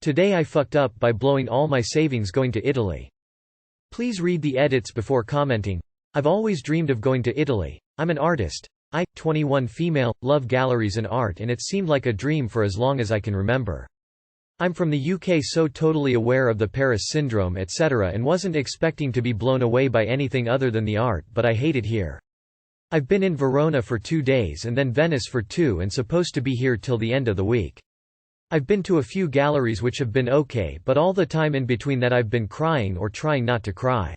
Today I fucked up by blowing all my savings going to Italy. Please read the edits before commenting. I've always dreamed of going to Italy. I'm an artist. 21 female, love galleries and art, and it seemed like a dream for as long as I can remember. I'm from the UK, so totally aware of the Paris syndrome etc., and wasn't expecting to be blown away by anything other than the art, but I hate it here. I've been in Verona for 2 days and then Venice for 2 and supposed to be here till the end of the week. I've been to a few galleries which have been okay, but all the time in between that I've been crying or trying not to cry.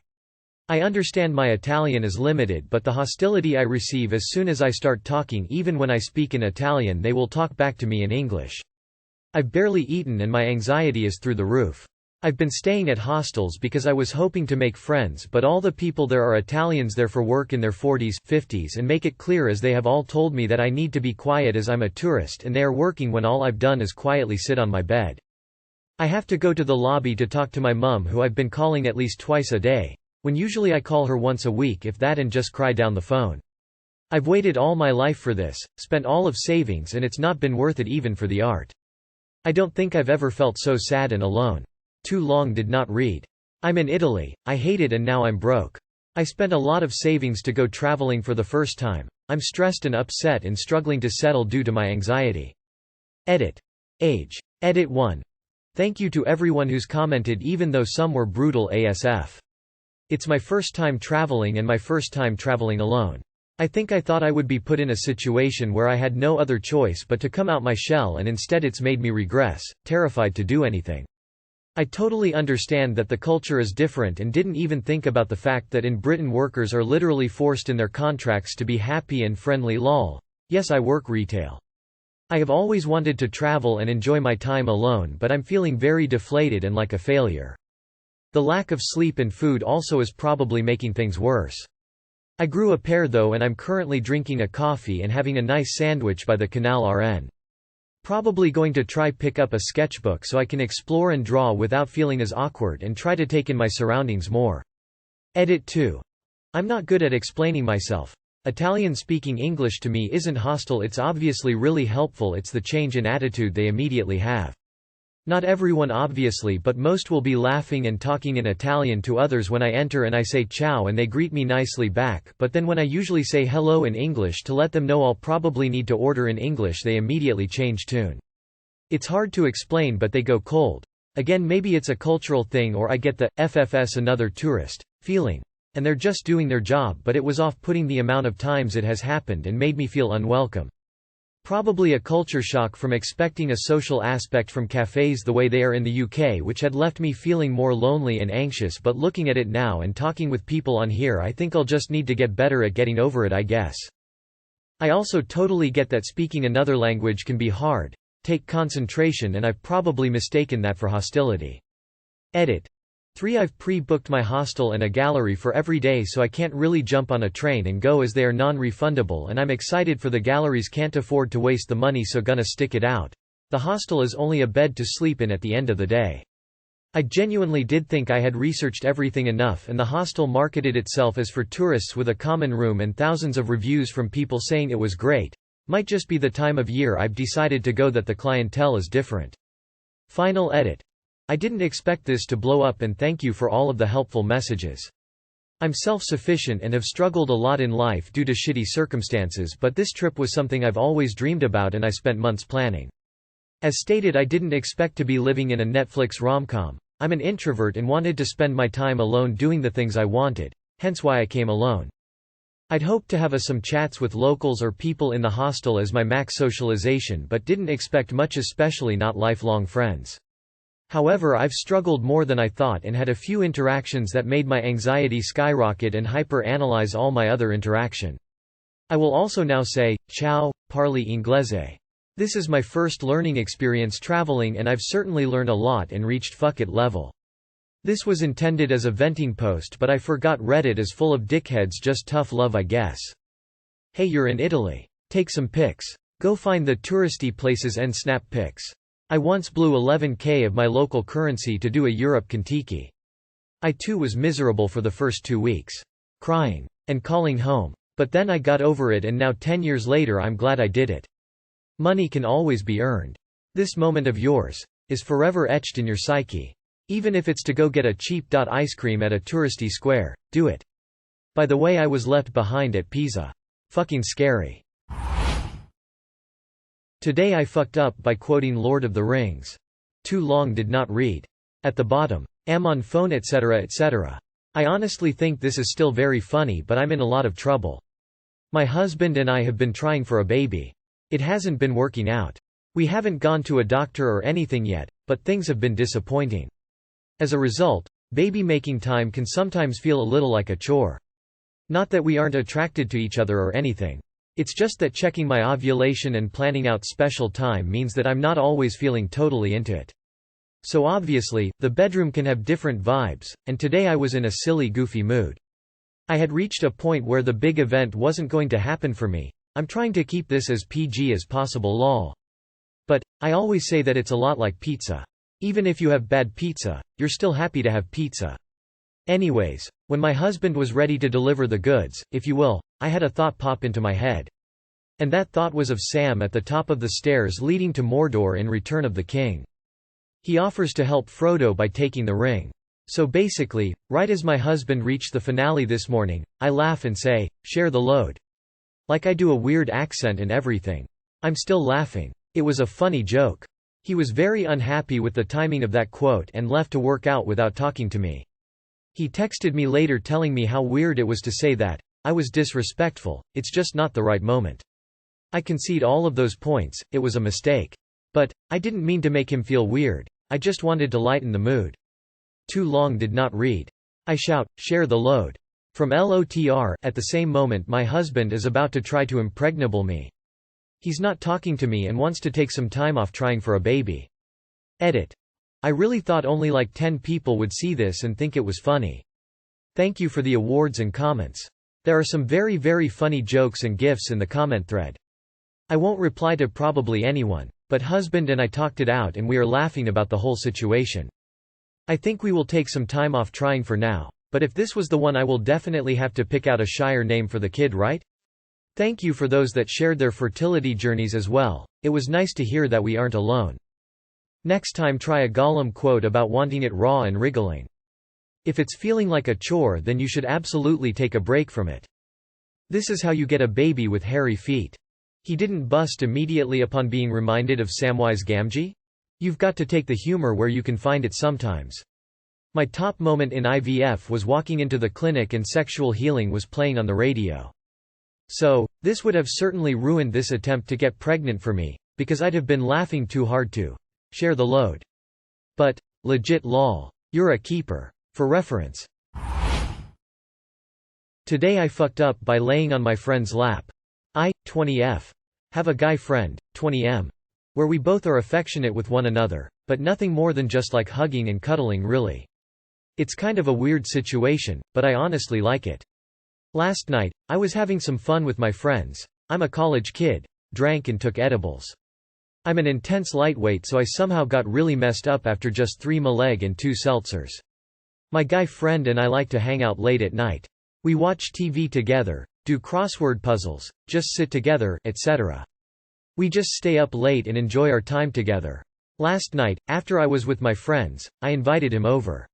I understand my Italian is limited, but the hostility I receive as soon as I start talking, even when I speak in Italian, they will talk back to me in English. I've barely eaten and my anxiety is through the roof. I've been staying at hostels because I was hoping to make friends, but all the people there are Italians there for work in their 40s, 50s, and make it clear as they have all told me that I need to be quiet as I'm a tourist, and they are working when all I've done is quietly sit on my bed. I have to go to the lobby to talk to my mum, who I've been calling at least twice a day, when usually I call her once a week if that, and just cry down the phone. I've waited all my life for this, spent all of savings, and it's not been worth it even for the art. I don't think I've ever felt so sad and alone. Too long did not read. I'm in Italy, I hate it, and now I'm broke. I spent a lot of savings to go traveling for the first time. I'm stressed and upset and struggling to settle due to my anxiety. Edit. Age. Edit 1. Thank you to everyone who's commented, even though some were brutal ASF. It's my first time traveling and my first time traveling alone. I think I thought I would be put in a situation where I had no other choice but to come out my shell, and instead it's made me regress, terrified to do anything. I totally understand that the culture is different and didn't even think about the fact that in Britain workers are literally forced in their contracts to be happy and friendly. Lol. Yes, I work retail. I have always wanted to travel and enjoy my time alone, but I'm feeling very deflated and like a failure. The lack of sleep and food also is probably making things worse. I grew a pair though, and I'm currently drinking a coffee and having a nice sandwich by the Canal RN. Probably going to try pick up a sketchbook so I can explore and draw without feeling as awkward, and try to take in my surroundings more. Edit 2. I'm not good at explaining myself. Italian speaking English to me isn't hostile, it's obviously really helpful, it's the change in attitude they immediately have. Not everyone obviously, but most will be laughing and talking in Italian to others when I enter and I say ciao and they greet me nicely back, but then when I usually say hello in English to let them know I'll probably need to order in English, they immediately change tune. It's hard to explain, but they go cold. Again, maybe it's a cultural thing, or I get the FFS another tourist feeling. And they're just doing their job, but it was off-putting the amount of times it has happened and made me feel unwelcome. Probably a culture shock from expecting a social aspect from cafes the way they are in the UK, which had left me feeling more lonely and anxious, but looking at it now and talking with people on here, I think I'll just need to get better at getting over it, I guess. I also totally get that speaking another language can be hard, take concentration, and I've probably mistaken that for hostility. Edit. 3. I've pre-booked my hostel and a gallery for every day, so I can't really jump on a train and go as they are non-refundable, and I'm excited for the galleries, can't afford to waste the money, so gonna stick it out. The hostel is only a bed to sleep in at the end of the day. I genuinely did think I had researched everything enough, and the hostel marketed itself as for tourists with a common room and thousands of reviews from people saying it was great. Might just be the time of year I've decided to go that the clientele is different. Final edit. I didn't expect this to blow up, and thank you for all of the helpful messages. I'm self-sufficient and have struggled a lot in life due to shitty circumstances, but this trip was something I've always dreamed about and I spent months planning. As stated, I didn't expect to be living in a Netflix rom-com. I'm an introvert and wanted to spend my time alone doing the things I wanted, hence why I came alone. I'd hoped to have some chats with locals or people in the hostel as my max socialization, but didn't expect much, especially not lifelong friends. However, I've struggled more than I thought and had a few interactions that made my anxiety skyrocket and hyper-analyze all my other interaction. I will also now say, ciao, parli inglese. This is my first learning experience traveling, and I've certainly learned a lot and reached fuck it level. This was intended as a venting post, but I forgot Reddit is full of dickheads, just tough love, I guess. Hey, you're in Italy. Take some pics. Go find the touristy places and snap pics. I once blew 11k of my local currency to do a Europe Contiki. I too was miserable for the first 2 weeks. Crying. And calling home. But then I got over it, and now 10 years later I'm glad I did it. Money can always be earned. This moment of yours. is forever etched in your psyche. Even if it's to go get a cheap ice cream at a touristy square, do it. By the way, I was left behind at Pisa. Fucking scary. Today I fucked up by quoting Lord of the Rings. Too long did not read. At the bottom. Am on phone etc etc. I honestly think this is still very funny, but I'm in a lot of trouble. My husband and I have been trying for a baby. It hasn't been working out. We haven't gone to a doctor or anything yet, but things have been disappointing. As a result, baby making time can sometimes feel a little like a chore. Not that we aren't attracted to each other or anything. It's just that checking my ovulation and planning out special time means that I'm not always feeling totally into it. So obviously, the bedroom can have different vibes, and today I was in a silly, goofy mood. I had reached a point where the big event wasn't going to happen for me. I'm trying to keep this as PG as possible lol. But, I always say that it's a lot like pizza. Even if you have bad pizza, you're still happy to have pizza. Anyways, when my husband was ready to deliver the goods, if you will, I had a thought pop into my head. And that thought was of Sam at the top of the stairs leading to Mordor in Return of the King. He offers to help Frodo by taking the ring. So basically, right as my husband reached the finale this morning, I laugh and say, "Share the load." Like I do a weird accent and everything. I'm still laughing. It was a funny joke. He was very unhappy with the timing of that quote and left to work out without talking to me. He texted me later telling me how weird it was to say that. I was disrespectful, it's just not the right moment. I concede all of those points, it was a mistake. But, I didn't mean to make him feel weird, I just wanted to lighten the mood. Too long did not read. I shout, "Share the load." From LOTR. At the same moment my husband is about to try to impregnable me. He's not talking to me and wants to take some time off trying for a baby. Edit. I really thought only like 10 people would see this and think it was funny. Thank you for the awards and comments. There are some very funny jokes and gifs in the comment thread. I won't reply to probably anyone, but husband and I talked it out and we are laughing about the whole situation. I think we will take some time off trying for now, but if this was the one I will definitely have to pick out a shire name for the kid, right? Thank you for those that shared their fertility journeys as well, it was nice to hear that we aren't alone. Next time try a Gollum quote about wanting it raw and wriggling. If it's feeling like a chore then you should absolutely take a break from it. This is how you get a baby with hairy feet. He didn't bust immediately upon being reminded of Samwise Gamgee? You've got to take the humor where you can find it sometimes. My top moment in IVF was walking into the clinic and Sexual Healing was playing on the radio. So, this would have certainly ruined this attempt to get pregnant for me, because I'd have been laughing too hard to share the load. But, legit lol. You're a keeper. For reference. Today I fucked up by laying on my friend's lap. I, 20F. Have a guy friend, 20M. Where we both are affectionate with one another, but nothing more than just like hugging and cuddling really. It's kind of a weird situation, but I honestly like it. Last night, I was having some fun with my friends. I'm a college kid, drank and took edibles. I'm an intense lightweight so I somehow got really messed up after just 3 Maleg and 2 seltzers. My guy friend and I like to hang out late at night. We watch TV together, do crossword puzzles, just sit together, etc. We just stay up late and enjoy our time together. Last night, after I was with my friends, I invited him over.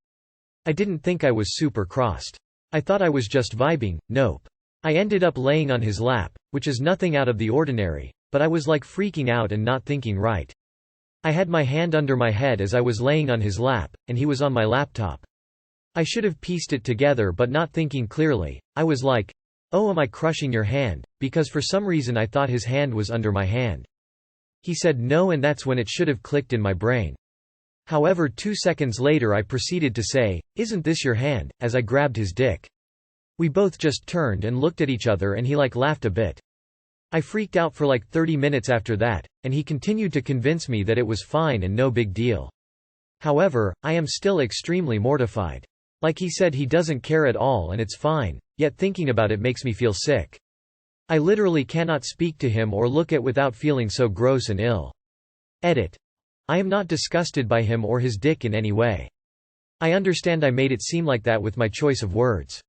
I didn't think I was super crossed. I thought I was just vibing, nope. I ended up laying on his lap, which is nothing out of the ordinary, but I was like freaking out and not thinking right. I had my hand under my head as I was laying on his lap, and he was on my laptop. I should have pieced it together but not thinking clearly, I was like, "Oh, am I crushing your hand?" because for some reason I thought his hand was under my hand. He said no and that's when it should have clicked in my brain. However 2 seconds later I proceeded to say, "Isn't this your hand?" as I grabbed his dick. We both just turned and looked at each other and he laughed a bit. I freaked out for like 30 minutes after that, and he continued to convince me that it was fine and no big deal. However, I am still extremely mortified. Like he said he doesn't care at all and it's fine, yet thinking about it makes me feel sick. I literally cannot speak to him or look at without feeling so gross and ill. Edit. I am not disgusted by him or his dick in any way. I understand I made it seem like that with my choice of words.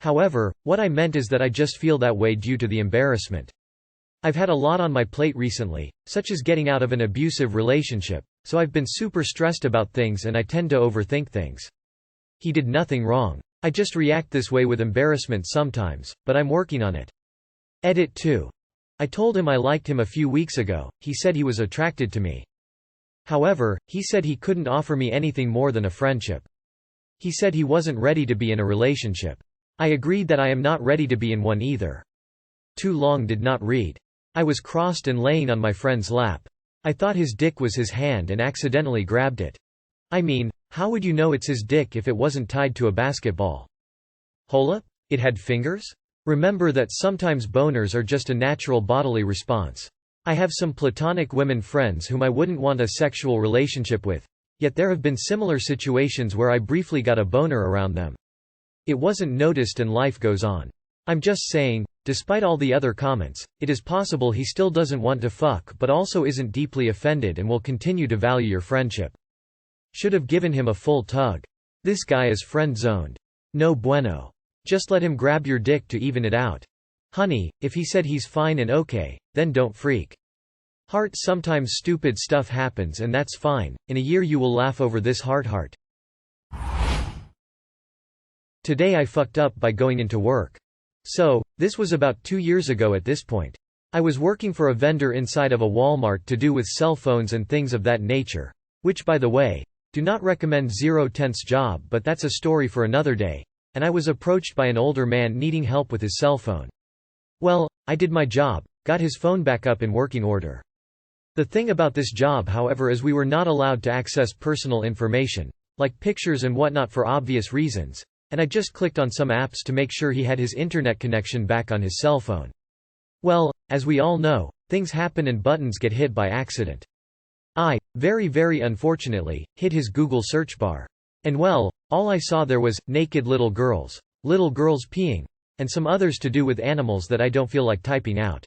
However, what I meant is that I just feel that way due to the embarrassment. I've had a lot on my plate recently, such as getting out of an abusive relationship, so I've been super stressed about things and I tend to overthink things. He did nothing wrong. I just react this way with embarrassment sometimes, but I'm working on it. Edit 2. I told him I liked him a few weeks ago. He said he was attracted to me. However, he said he couldn't offer me anything more than a friendship. He said he wasn't ready to be in a relationship. I agreed that I am not ready to be in one either. Too long did not read. I was crossed and laying on my friend's lap. I thought his dick was his hand and accidentally grabbed it. I mean, how would you know it's his dick if it wasn't tied to a basketball? Hola? It had fingers? Remember that sometimes boners are just a natural bodily response. I have some platonic women friends whom I wouldn't want a sexual relationship with, yet there have been similar situations where I briefly got a boner around them. It wasn't noticed and life goes on. I'm just saying, despite all the other comments, it is possible he still doesn't want to fuck but also isn't deeply offended and will continue to value your friendship. Should have given him a full tug. This guy is friend-zoned. No bueno. Just let him grab your dick to even it out. Honey, if he said he's fine and okay, then don't freak. Heart. Sometimes stupid stuff happens and that's fine. In a year you will laugh over this heart. Today I fucked up by going into work. So, this was about 2 years ago at this point. I was working for a vendor inside of a Walmart to do with cell phones and things of that nature. Which, by the way, do not recommend 0-tenths job, but that's a story for another day. And I was approached by an older man needing help with his cell phone. Well, I did my job, got his phone back up in working order. The thing about this job, however, is we were not allowed to access personal information, like pictures and whatnot for obvious reasons, and I just clicked on some apps to make sure he had his internet connection back on his cell phone. Well, as we all know, things happen and buttons get hit by accident. I, very unfortunately, hit his Google search bar. And well, all I saw there was, naked little girls peeing, and some others to do with animals that I don't feel like typing out.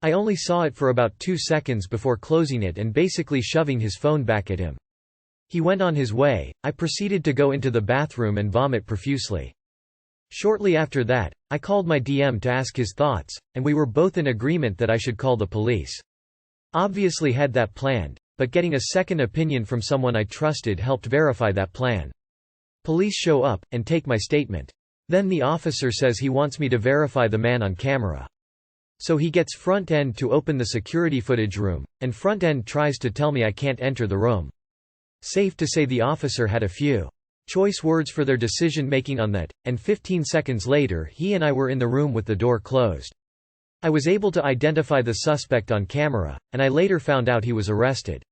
I only saw it for about 2 seconds before closing it and basically shoving his phone back at him. He went on his way. I proceeded to go into the bathroom and vomit profusely. Shortly after that, I called my DM to ask his thoughts, and we were both in agreement that I should call the police. Obviously had that planned, but getting a second opinion from someone I trusted helped verify that plan. Police show up, and take my statement. Then the officer says he wants me to verify the man on camera. So he gets front end to open the security footage room, and front end tries to tell me I can't enter the room. Safe to say the officer had a few choice words for their decision making on that, and 15 seconds later he and I were in the room with the door closed. I was able to identify the suspect on camera, and I later found out he was arrested.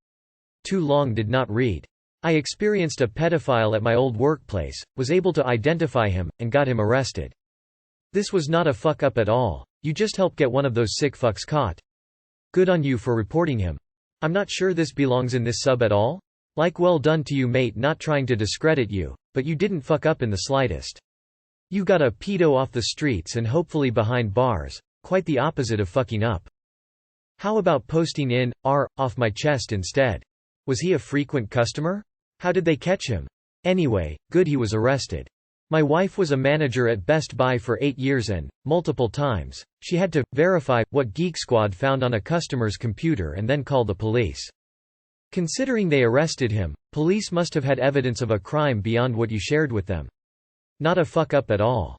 Too long did not read. I experienced a pedophile at my old workplace, was able to identify him, and got him arrested. This was not a fuck up at all. You just helped get one of those sick fucks caught. Good on you for reporting him. I'm not sure this belongs in this sub at all. Like, well done to you mate, not trying to discredit you, but you didn't fuck up in the slightest. You got a pedo off the streets and hopefully behind bars, quite the opposite of fucking up. How about posting in, off my chest instead? Was he a frequent customer? How did they catch him? Anyway, good he was arrested. My wife was a manager at Best Buy for 8 years and, multiple times, she had to verify what Geek Squad found on a customer's computer and then call the police. Considering they arrested him, police must have had evidence of a crime beyond what you shared with them. Not a fuck up at all.